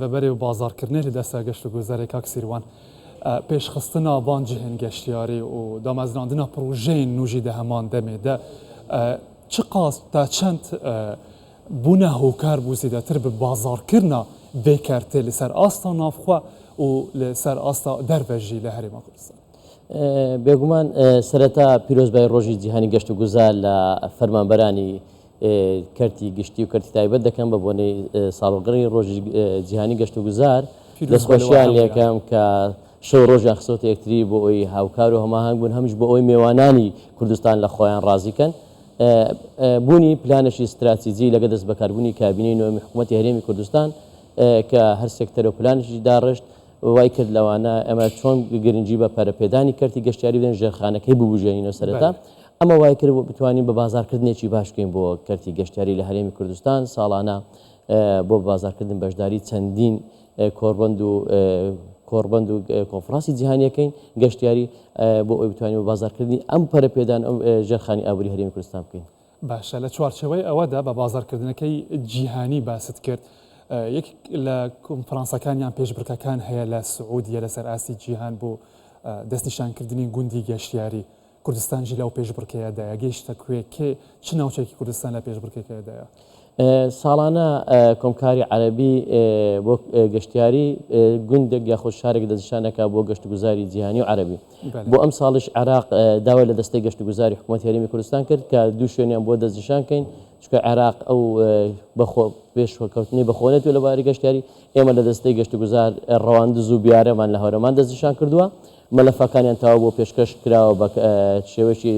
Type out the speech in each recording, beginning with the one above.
بەبەرێ و بازارکردنێ لە دەستا گەشت و گوزارێک کاک سیروان پێشخستنا بانجیهێن گەشتیاری و دامەزراندنا پرۆژەیەن نوژی دە هەمان دەمێدە چ قاس تا چەند بوونە هۆکار بوو زیاتر بە بازارکردنا بێکارتێ لەسەر ئاستا ناوخوا و لەسەر ئاستا دەربەژی لە هەرێما کوردستان. بێگومان سەرەتا پیرۆزبای ڕۆژی جیهانی گەشت و گوزار لە فەرمانبەرانی کەرتی گشتی و کەرتی تایبەت دەکەم بە بۆنەی ساڵۆگەڕی ڕۆژی جیهانی گەشت و گوزار دەستخۆشیان لێکەم کە شەو ڕۆژیان خسۆتە یەکتری بۆ ئەوی هاوکار و هەماهنگ بوون هەمیش بۆ ئەوی میێوانانی کوردستان لە خۆیان ڕازیکەن بوونی پلانێکی استراتیجی لەگە دەست بەکاربوونی کابینەی نوێمی حکوومەتی هەرێمی کوردستان کە هەر سێکتەرە و پلانێکی داڕشت وای کرد لەوانە ئەمە چۆن گرنگی بە پەرەپێدانی کەرتی گەشتیاری بدەن ژێرخانەکەی ببوژێنینەوە سەرەتا ئەمە وای کرد بتوانین بە بازارکردنێکی باش بکەین بۆ کەرتی گەشتیاری لە هەرێمی کوردستان ساڵانە بۆ بازارکردن بەشداری چەندین کۆڕبەند و کۆنفرانسی جیهانیەکەین گەشتیاری بۆ ئەوی بتوانین بە بازارکردنی ئەم پەرەپێدان ئەم ژێرخانی ئابووری هەرێمی کوردستان بکەین. باشە لە چوارچەوەی ئەوەدا بە بازارکردنەکەی جیهانی باست کرد یەک لە کۆنفرانسەکانیان پێشبڕکەکان هەیە لە سعودیە لەسەر ئاستی جیهان بۆ دەستنیشانکردنی گوندی گەشتیاری کوردستانجی لەو پێشبڕکەیەدایە گەیشتە کوێ کێ چ ناوچێکی کوردستان لە پێشبڕکەکەیەدایە؟ ساڵانە کۆمکاری عەرەبی بۆ گەشتیاری گوندێک یاخۆ شارێک دەستنیشانەکە بۆ گەشت و گوزاری جیهانی و عەرەبی بۆ ئەم ساڵش عێراق داوای لە دەستەی گەشت و گوزاری حکوومەتی هەرێمی کوردستان کرد کە دوو شوێنیان بۆ دەستنیشانکەین چکە عێراق ئەو پێشکەوتنی بەخۆنێت و لەباری گەشتیاری ئێمە لە دەستەی گەشت و گوزار ڕەواندز و بیارەمان لە هەورەمان دەستنیشان کردووە مەلەفەکانیان تاوا بۆ پێشکەش کراوە بە شێوەیەکی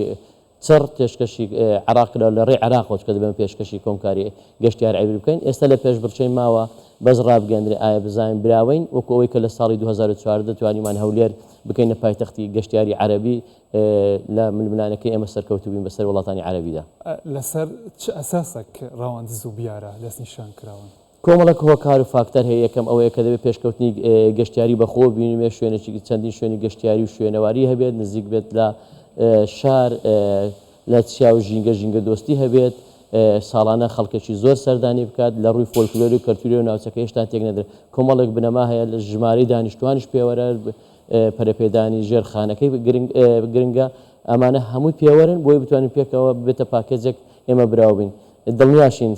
چڕ پێشکەشی عێراق کراوە لە ڕێی عێراقەوە کە دەبێن پێشکەشی کۆمکاری گەشتیاری عەرەبی بکەین ئێستا لە پێشبڕکێی ماوە بەس ڕابگەندرێ ئایا بزانین براوین وەکو ئەوەی کە لە ساڵی 2014 دەتوانیمان هەولێر بکەینە پایتەختی گەشتیاری عەرەبی لە ململانەکەی ئێمە سەرکەوتو بین بەسەر وڵاتانی عەرەبیدا. لەسەر چ ئەساسێک ڕەواندز و بیارە دەستنیشان کراون؟ کۆمەڵک هۆکار و فاکتەر هەیە یەکەم ئەوەیە کە دەبێت پێشکەوتنی گەشتیاری بەخۆ بینێ شوێنێکی چەندین شوێنی گەشتیاری و شوێنەواری هەبێت نزیک بێت لە شار لە چیا و ژینگە دۆستی هەبێت ساڵانە خەڵکێکی زۆر سەردانی بکات لە ڕووی فۆلکلۆری و کەلتوری و ناوچەکە هێشتا تێک نەدرێت کۆمەڵێک بنەما هەیە لە ژمارەی دانیشتوانیش پێوەرە پەرەپێدانی ژێرخانەکەی گرنگە ئەمانە هەمووی پێوەرن بۆی بتوانین پێکەوە بێتە پاکێجێک ئێمە براو بین دڵنیاشین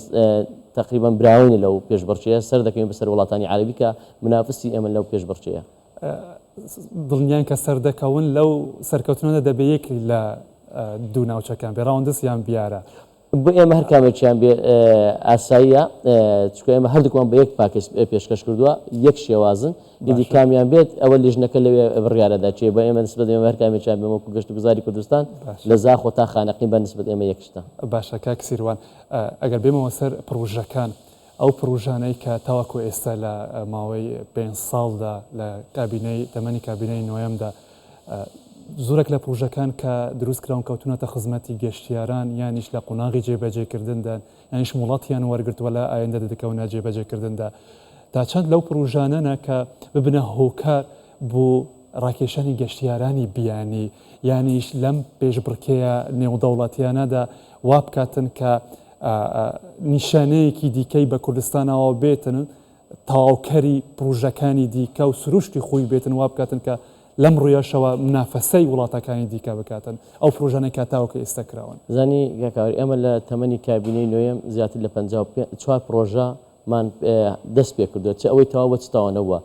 تقریبا براوین لەو پێشبڕکێیە سەر دەکەین بەسەر وڵاتانی عەرەبی کە منافسی ئێمە لەو پێشبڕکێیە دڵنیان کە سەر دەکەون لەو سەرکەوتنەوە دەبێت یەک لە دوو ناوچەکان بێ ڕاوندس یان بیارە بۆ ئێمە هەر کامێکیان بێ ئاساییە چکە ئێمە هەردووکمان بە یەک پاکێج پێشکەش کردووە یەک شێوازن دیدی کامیان بێت ئەوە لێژنەکە لەوێ بڕیارەدا چێ بە ئێمە نسبەت ئێمە هەر کامێکیان بێ وەکو گەشت و گوزاری کوردستان لە زاخۆ تا خانەقین بە نسبەت ئێمە یەکشتە. باشە کاک سیروان ئەگەر بێمەوە سەر پرۆژەکان ئەو پرۆژانەی کە تاوەکو ئێستا لە ماوەی 5 ساڵدا لە کابینەی تەمەنی کابینەی نوێمدا زۆرێک لە پرۆژەکان کە دروست کراون کەوتونەتە خزمەتی گەشتیاران یانیش لە قۆناغی جێبەجێکردندا یانیش وڵاتیان وەرگرتووە لە ئایندە دەکەونە جێبەجێکردندا تا چەند لەو پرۆژانەنە کە ببنە هۆکار بۆ ڕاکێشانی گەشتیارانی بیانی یانیش لەم پێشبڕکەیە نێودەوڵەتیانەدا وا بکاتن کە نیشانەیەکی دیکەی بە کوردستانەوە بێتن تاواوکەری پرۆژەکانی دیکە و سروشتی خۆی بێتن وا بکاتن کە لەم ڕویەشەوە منافەسەی وڵاتەکانی دیکە بکاتن ئەو پرۆژانەی کاتاوکە ئێستا کراون. زانی یاکاوری ئەمە لە تەمەنی کابینەی نوێم زیاتر لە 54 پرۆژەمان دەست پێ کردووە چ ئەوەی تەواو بەچتاوانەوە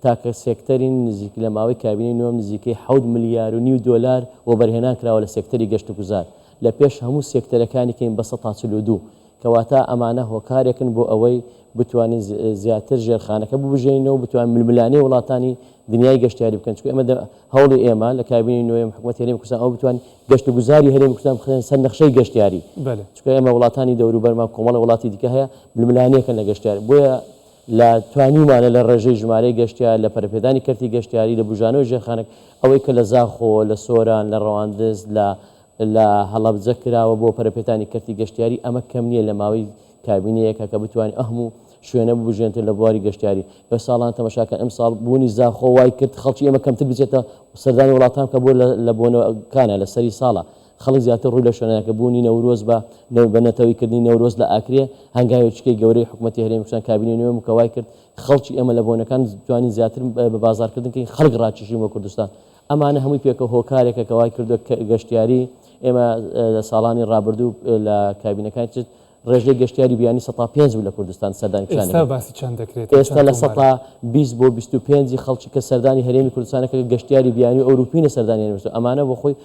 تاکە سێکتەری نزیک لە ماوەی کابینەی نوێم نزیکەی 7 ملیار و نیو دۆلار و بەرهێنان کراوە لە سێکتەری گەشت و گوزار لە پێش هەموو سێکتەرەکانی کەین بە 142 کەواتە ئەمانە هۆکارێکن بۆ ئەوەی بتوانین زیاتر ژێرخانەکە ببژێنەوە بتوان ململانەی وڵاتانی دنیای گەشتیاری بکەن چکە ئێمە هەوڵی ئێمە لە کابینەی نوێم حکوومەتی هەرێمی کوردستان ئەو بتوان گەشت و گوزاری هەرێمی کوردستان بخێن سەر نەخشەی گەشتیاری چکە ئێمە وڵاتانی دەوروبەرمان کۆمەڵە وڵاتی دیکە هەیە ململانەیەکەن لە گەشتیاری بۆیە لە توانیمانە لە ڕێژەی ژمارەی گەشتیار لە پەرەپێدانی کەرتی گەشتیاری لە بژانەوە ژێرخانێک ئەوەی کە لە زاخۆ لە سۆران لە ڕەواندز لە هەڵەبجە کراوە بۆ پەرەپێدانی کەرتی گەشتیاری ئەمە کەم نییە لە ماوەی کابینەیەکە کە بتوانین ئەهموو شوێنە ببژێنێتە لە بواری گەشتیاری بە ساڵان تەماشاکە ئەم ساڵ بوونی زاخۆ وای کرد خەڵکی ئێمە کەمتر بچێتە سەردانی وڵاتان کە بۆ لە بۆنەکانە لە سەری ساڵە خەڵک زیاتر ڕووی لە شوێنەکە بوونی نەورۆز بە نەتەوەیکردنی نەورۆز لە ئاکرێ هەنگاوێکیکەی گەورەی حکوومەتی هەرێمی کوردستان کابینەی نوێ مکەوای کرد خەڵکی ئێمە لە بۆنەکان توانین زیاتر بە بازارکردنکەی خەڵک ڕاکێشین بە کوردستان ئەمانە هەمووی پێکە هۆکارێکە کەوای کردو گەشتیاری ئێمە لە ساڵانی ڕابردوو لە کابینەکان ڕێژەی گەشتیاری بیانی 105 بوو لە کوردستان سەردانی ئێستا باسی چەند دەکرێت ئێستا لە 120 بۆ 25 خەڵکی کە سەردانی هەرێمی کوردستانەکە گەشتیاری بیانی ئەوروپینە سەردانی هەرێمی ئەمانە بۆ خۆی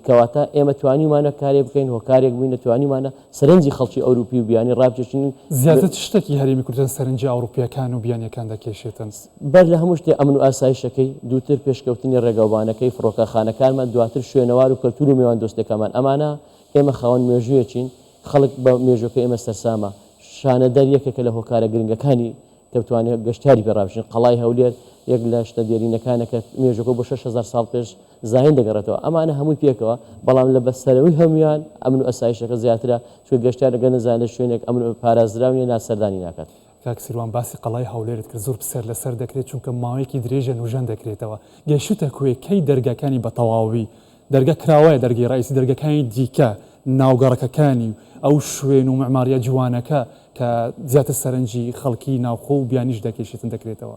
کەواتە ئێمە توانیمانە کارێ بکەین هۆکارێک بووینە توانیمانە سەرنجی خەڵکی ئەوروپی و بیانی ڕابکێشین زیاتر شتێکی هەرێمی کوردستان سەرنجی ئەوروپیەکان و بیانیەکان دەکێشێتن بەر لە هەموو شتێ ئەمن و ئاسایشەکەی دووتر پێشکەوتنی ڕێگەوبانەکەی فڕۆکەخانەکانمان دواتر شوێنەوار و کەلتور و میوان دۆستەکەمان ئەمانە ئێمە خاوەن مێژوویەکین خەڵک بە مێژوەکە ئێمە سەرسامە شانە دەریەکێکە لە هۆکارە گرنگەکانی کە بتوانێت گەشتیاری پێڕابژین قەڵای هەولێر یەک لە شتە دیێرینەکانەکە مێژوەکە بۆ 6000 ساڵ پێش زاین دەگەڕێتەوە ئەمانە هەمووی پێکەوە بەڵام لە بەسەرەوەی هەمویان ئەمن و ئەسایشەکە زیاترە چون گەشتیارەکە نەزان لە شوێنێک ئەمن و پارازراونیە ناسەردانی ناکات کاک سیروان باسی قەڵای هەولێرت کرد زۆر پسەر لەسەر دەکرێت چونکە ماوەیەکی درێژە نوژەن دەکرێتەوە گەیشتە کوێکەی دەرگاکانی بە تەواوی دەرگە کراوایە دەرگی ڕئیسی دەرگەکانی دیکە ناوگەڕەکەەکانی ئەو شوێن و معماریە جوانەکە کە زیاتر سەرنجی خەڵکی ناوخۆ و بیانیش دەکێشێتن دەکرێتەوە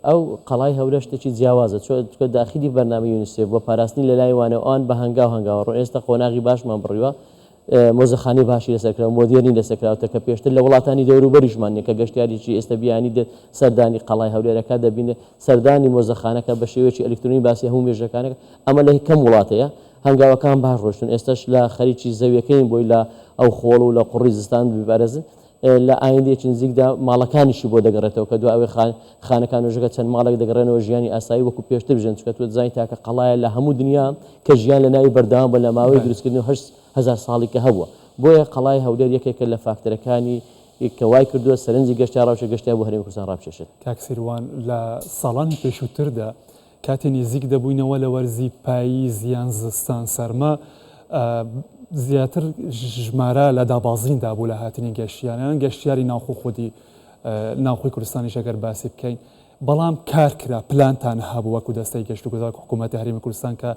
ئەو قەڵای هەولێر شتێکی جیاوازە چۆ داخلی بەرنامە یونیسێف بۆ پاراستنی لە لایوانە ئەوان بە هەنگاوڕۆ ئێستا قۆناغی باشمان بڕیوە مۆزەخانی باشی لەسەرکرا مۆدیێنی لەسەرکراوتە کە پێشتر لە وڵاتانی دەوروبەریشمانە کە گەشتیاریی ئێستا بیانی سەردانی قەڵای هەولێرەکە دەبینێت سەردانی مۆزەخانەکە بە شێوەیەکی ئەلکترۆنی باسی هەموو مێژەکانەکە ئەمە لە کەم وڵاتەیە هەنگاوەکان باش ڕۆشتن ئێستاش لە خەریکی زەویەکەین بۆی لە ئەو خۆڵ و لە قوڕی زستان ببارێزن لە ئایندێکی نزیکدا ماڵەکانیشی بۆ دەگەڕێتەوە کە دو ئەوەی خانەکان وژەکە چەند ماڵێک دەگەڕێنەوە ژیانی ئاسایی وەکو پێشتر بژێن چکە تۆ زای تاکە قەڵایە لە هەموو دنیا کە ژیان لە ناوی بەردەوام بە لە ماوەی دروستکردن 8,000 ساڵی کە هەبووە بۆیە قەڵای هەولێر یەکێکە لە فاکتەرەکانی کەوای کردووە سەرنجی گەشتیار ڕاوچە گەشتیار بۆ هەرێمی کوردستان ڕابکێشێت کاک سیروان لە ساڵانی پێشووتردا کاتی نزیک دەبووینەوە لە وەرزی پاییز یان زستان سەرمە زیاتر ژمارە لە دابازیندا بوو لە هاتنی گەشتیاران گەشتیاری ناوخۆ خودی ناوخۆی کوردستانیش ئەگەر باسی بکەین بەڵام کار کرا پلانتان هەبوو وەکو دەستەی گەشت و گوزار حکوومەتی هەرێمی کوردستان کە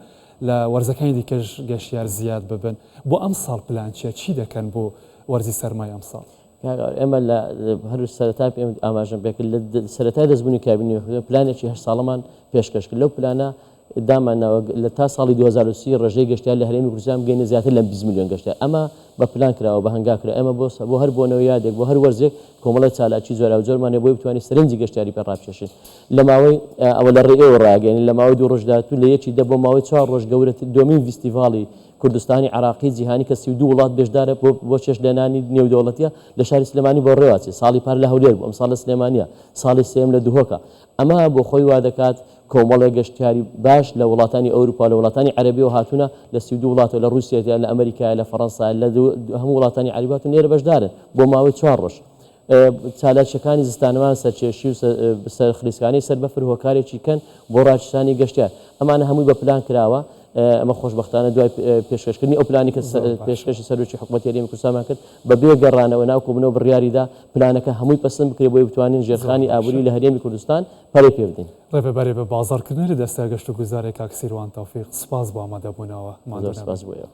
لە وەرزەکانی دیکەش گەشتیار زیاد ببن بۆ ئەم ساڵ پلان چی دەکەن بۆ وەرزی سەرمای ئەم ساڵ ئێمە لە هەر سەرەتا ئاماژەم پێکرد لە سەرەتای دەستبوونی کابینی پلانێکی 8 ساڵەمان پێشکەش کرد لەو پلانە دامانەوە لە تا ساڵی 2030 ڕێژەی گەشتیار لە هەرێمی کوردستان بگەینە زیاتر لە 20 میلیۆن گەشتیار ئەمە بە پلان کراوە بە هەنگاکرا ئێمە بۆ هەر بۆنەوە یادێک بۆ هەر وەرزێک کۆمەڵە چالاکی زۆر و زۆرمانێ بۆی بتوانانی سەرنجی گەشتیاری پێڕابکێشین لە ماوەی ئەوە لە ڕێئێوە ڕاگەین لە ماوەی 2 ڕۆژدا تو لە یەکی بۆ ماوەی 4 ڕۆژ گەورەتر دومین فیستیڤاڵی کوردستانی عراقی جیهانی کە 32 وڵات بێژدارە بۆ چێشلێنانی نێودەوڵەتیە لە شاری سلێمانی بۆ ڕێواچێ ساڵی پار لە هەولێر بوو ئەم ساڵ لە سلێمانیە ساڵی سێم لە دوهۆکە ئەمە بۆ خۆی وا دەکات کۆمەڵێک گەشتیاری باش لە وڵاتانی ئەوروپا لە وڵاتانی عەرەبی و هاتوونە لە 32 وڵاتەوە لە رووسیا لە ئەمریکا لە فەڕەنسا لە هەموو وڵاتانی عەربی لێرە بەشدارن بۆ ماوەی 4 ڕۆژ چالاکیەکانی زستانەوان سەرچێشی و سەر خلیسکانی سەر بەفر هۆکارێکی کەن بۆ ڕاکێشانی گەشتیار ئەمانە هەمووی بە پلان کراوە ئەمە خۆشبەختانە دوای پێشکەشکردنی ئەو پلانی کە پێشکەشی سەرۆکی حکوومەتی هەرێمی کوردستانمان کرد بە بێگەڕانەوە ناوکۆبوونەوە بڕیاریدا پلانەکە هەمووی پەسەند بکرێت بۆی بتوانین ژێرخانی ئابووری لە هەرێمی کوردستان پەرێ پێ بدەین ڕێبەبەرێ بە بازاڕکردنی لە دەستای گەشت و گوزارێک کاک سیروان تەوفیق سپاس بۆ ئامادەبوونەوە زۆر سپاس بۆیە